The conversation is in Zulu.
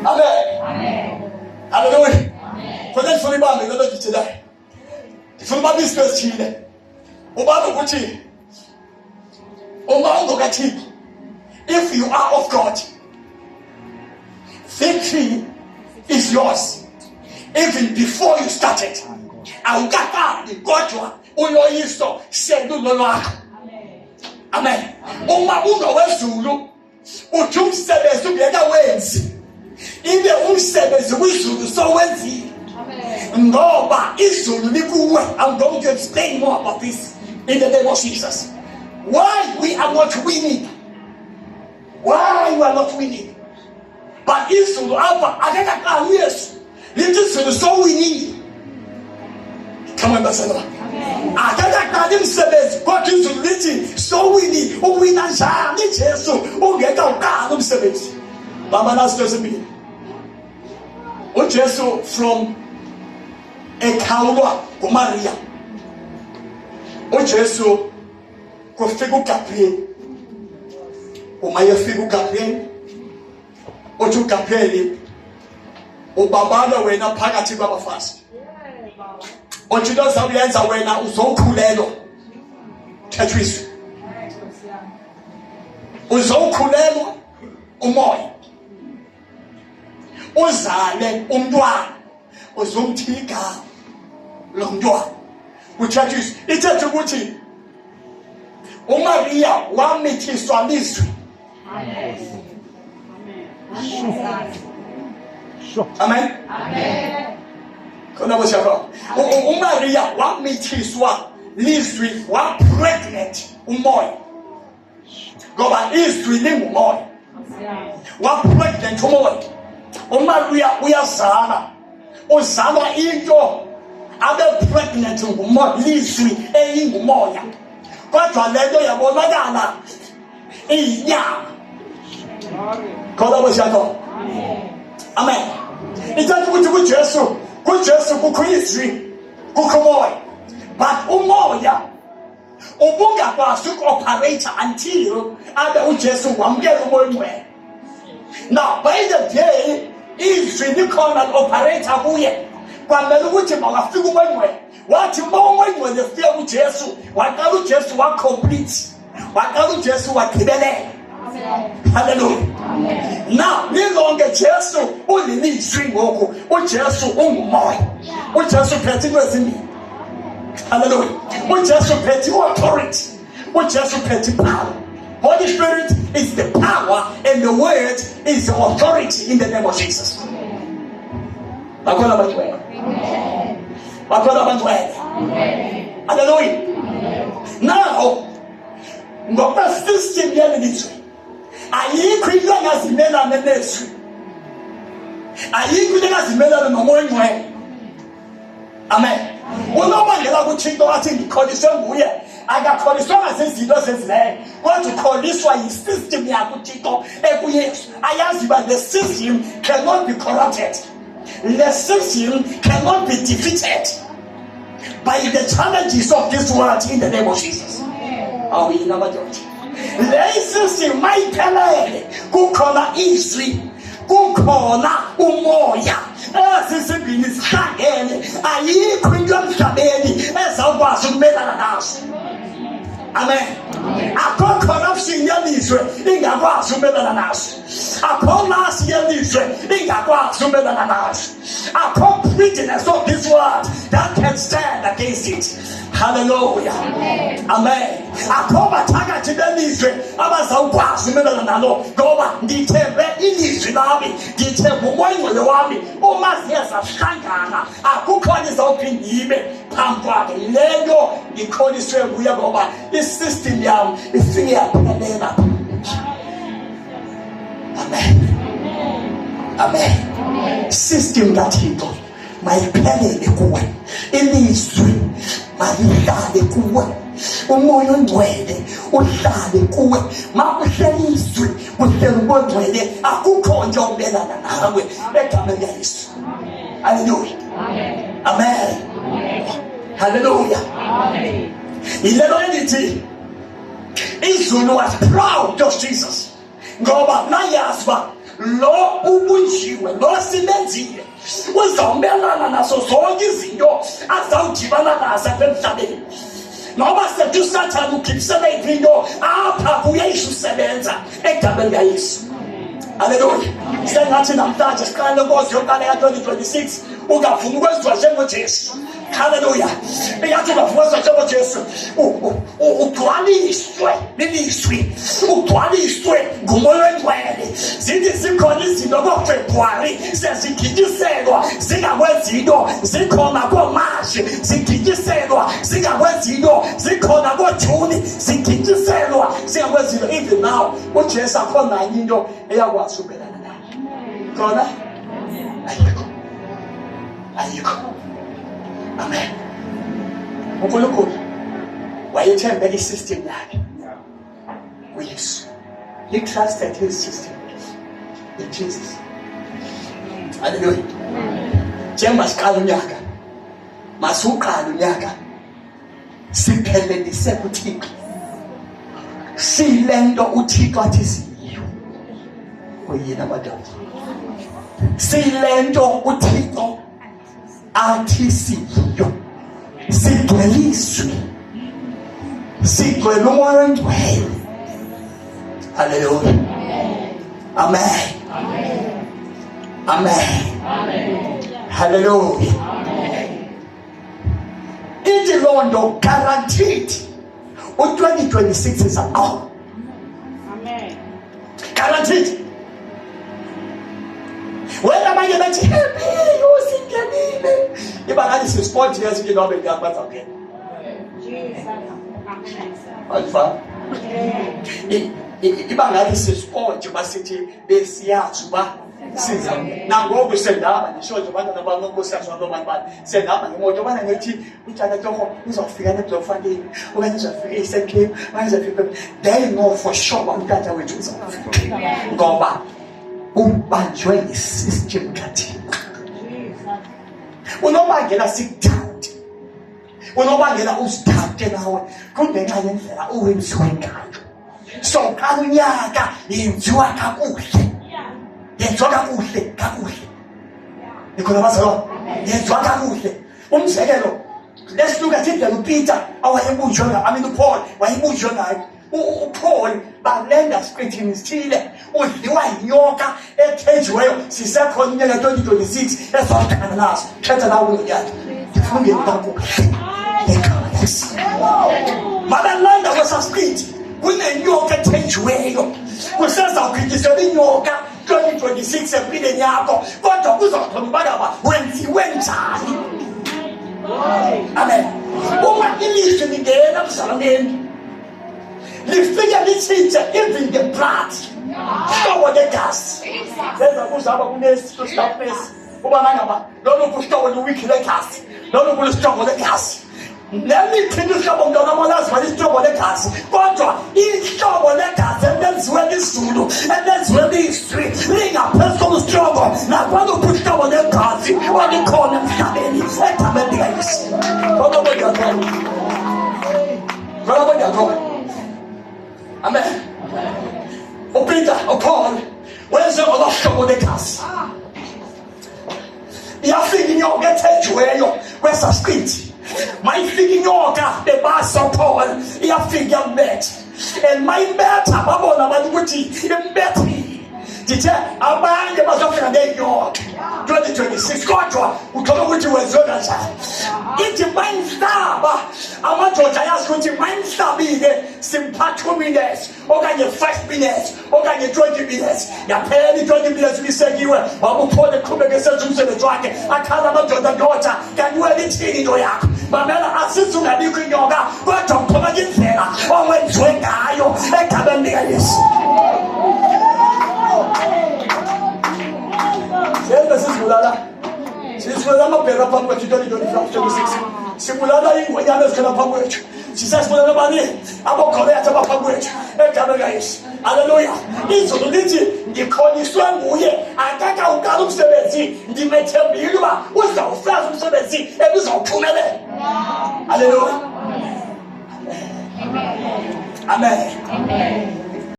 Amen. Hallelujah. For that for the Bible, the Lord today. For my business, Chile. Obama Gucci. Omar Gogati. If you are of God, victory is yours. Even before you started. I got that. The God you are Easter said, "Do not." Amen. Oma uno wezulu. Utum sebe zu biega wenzi. Ile umsebe zulu so wenzi. Amen. Ngoba izulu likuwe. I'm going to explain more about this in the name of Jesus. Why we are not winning? Why we are not winning? But izulu apa agaka ka yes. Little so winning. Come on, Barcelona. I can't tell him service. God is written. So we need. Oh, we not share. Need Jesus. Oh, get out. God service. Mama, that's doesn't mean. Oh, Jesus from a Kawa, Maria. Oh, Jesus go figu capri. Oh, my figu capri. Oh, to capri. Oh, Baba, we not pagati Baba fast. Ochido sabiyenza wena uzokhulelwa Tetris uzokhulelwa umoya uzale umntwana uzomthika lo mntwana uThetris ithethe ukuthi uMaria wamithiswa lizwi. Amen. Amen. Kona boshaka uMaria wamithiswa lizwi wa pregnant umoya ngoba izwi lingumoya wa pregnant umoya. uMaria uyazala uzalwa into abe pregnant ngumoya lizwi eyingumoya kodwa lento yabonakala inyama. Kona boshaka amen. Ithatha ukuthi kuJesu kuJesu kukho izwi kukho moya but umoya ubungakwazi uku-operate until abe uJesu wamkela umoya ongcwele. Now by the day izwi likhona li-operate kuye kwamele ukuthi makafika umoya ongcwele wathi uma umoya ongcwele fika kuJesu waqala uJesu wa-complete waqala uJesu wagqibelela. Hallelujah. Amen. Now lilonke Jesu ulilizwi ngoku uJesu ungumoya uJesu phethe kwezimbili. Hallelujah. uJesu phethe authority uJesu phethe power. Holy Spirit is the power and the word is the authority in the name of Jesus. Bakhona abantu wena. Bakhona abantu wena. Hallelujah. Now ngoba system yalelizwi ayikho into engazimelana nezwi ayikho into engazimelana nomoya ongcwele. Amen. Unobangela kuThixo wathi ngikholiswe nguye akakholiswanga zizinto zezileyo kodwa ukholiswa yisystem yakho uThixo ekuyesu. Ayazi uba the system cannot be corrupted. The system cannot be defeated by the challenges of this world in the name of Jesus. Are we in our church? System mayiphelele kukhona izwi kukhona umoya ezizibini zihlangene ayikho into emhlabeni ezawukwazi ukumelana nazo. Amen. Akho corruption yelizwe ingakwazi ukumelana nazo. Akho last yelizwe ingakwazi ukumelana nazo. Akho prejudice of this world that can stand against it. Hallelujah. Amen. Amen. Akho bathakathi belizwe abazawukwazi ukumelana nalo ngoba ngithembe ilizwi lami ngithembe umoya ongcwele wami uma ziyahlangana akukho izawuphinda ibe phambi kwakhe. Lento ngikholiswe nguye ngoba isystem yami ifike yaphelela. Amen. Amen. System kaThixo mayiphelele kuwe ilizwi malihlale kuwe umoya ongcwele uhlale kuwe makuhleli izwi kuhleli umoya ongcwele akukho nje okubelana nawe egameni likaYesu. Hallelujah. Amen. Hallelujah. Yilelo endithi izulu was proud of Jesus ngoba layazi uba lo ubunjiwe lo simenzile uzawumelana naso zonke izinto azawudibana nazo apha emhlabeni. Noba sethu uSathane ukhiphisela into apha kuyesu usebenza egameni likaYesu. Haleluya. Sengathi namhlanje siqale inkosi yokuqala ka-2026 ungavumi ukwenziwa njengoJesu. Haleluya. Eyathi ungavuma ukwenziwa njengoJesu ugcwaliswe lilizwi, ugcwaliswe ngumoya oyingcwele. Zithi zikhona izinto koFebruwari sezigityiselwa zingakwenzi into, zikhona koMashi zigityiselwa zingakwenzi into, zikhona koJuni zigityiselwa zingakwenzi into. Even now uJesu akhona nanye into eyakwazi ukubelana nayo. Khona? Ayikho. Ayikho. Amen. uNkulunkulu wayethembe isystem yakhe kuYesu. He trusted his system in Jesus. Hallelujah. Njengoba siqala unyaka, masuqala unyaka siphelelise kuThixo. Silento uThixo athi siyo. Oyena madoda. Silento uThixo athi siyo. Sigcweliswe. Sigcwele umoya oyingcwele. Hallelujah. Amen. Amen. Amen. Hallelujah. Ithi loo nto guaranteed u-2026 is out. Amen. Guaranteed. Wena abanye bathi happy usingenile. Iba ngathi si-sport years into nobe ngiyakwazi again. Jesus. Alfa. Iba ngathi si-sport basithi besiyazi uba siza nangoku sendaba nisho nje abantwana bami nkosikazi wami abantu sendaba ngemoto bana ngithi utata Toho uzofika neBloemfontein okanye uzofika eSt Cape okanye uzofika. They know for sure umntata wethu uzofika ngoba ubanjwe isystem kaThixo. Unobangela sikuthathe, unobangela usithathe nawe kungenxa yendlela owenziwe ngayo. So qala unyaka yenziwa kakuhle. Yenziwa kakuhle. Nikhona bazalo. Yenziwa kakuhle. Umzekelo, let's look at indlela uPeter awayebunjwe ngayo. uPaul wayebunjwe ngayo. uPaul balenda scripting isithile udliwa inyoka ethenjiweyo sisekhona unyaka 2026 ezawuthana naso. Khetha nawe unyaka. Ufungeni kakuhle. Ekhaya. Mabalanda kwesascript kunenyoka ethenjiweyo. Kusezawugityiselwa inyoka 2026 empilweni yakho kodwa kuzokhona ubana wenziwe njani. Amen. Uma ilizwi lingena mzalwane lifike litshintshe even the blood. Hlobo legazi lenza kuzaba kunesitafesi uba nangaba lolu kuhlobo lewiki legazi lolu kulisihlobo legazi. Neliphinde uhlobo mntwana amalazi walisihlobo legazi kodwa ihlobo legazi elenziwe lizulu elenziwe lizwi lingaphezu kolusihlobo nakwaluphi uhlobo legazi walikhona emhlabeni egameni likaYesu. Kodwa bengiyakholwa. Amen. uPeter uPaul wenze ngolo hlobo legazi. Iyafika inyoka ethenjiweyo kwesascript. Mayifika inyoka bebasa uPaul iyafika yambetha. And mayibetha babona abantu ukuthi imbethile. Ndithe abanye bazofika ngenyoka 2026 kodwa uthola ukuthi wenziwe kanjani. Ithi mayihlaba amadoda ayazi ukuthi mayihlabile simpha 2 minutes okanye 5 minutes okanye 20 minutes. Yaphela 20 minutes lisekiwe wabuphole qhubeke senza umsebenzi wakhe akhala amadoda ndoda kanti wena ithini into yakho. Mamela asithi ungabikho inyoka kodwa uphuma indlela owenziwe ngayo egameni likaYesu. Yenza sizibulala. Sizibulala amabhera phambi kwethu 2025-26. Sibulala ingonyama ezikhona phambi kwethu. Sisasibulala abanye abogqoletha abaphambi kwethu egameni likaYesu. Haleluya. Izulu lithi ngikhoniswe nguye akakawuqala umsebenzi ndimethembile uba uzawufeza umsebenzi ebuzawuphumelela. Haleluya. Amen. Amen.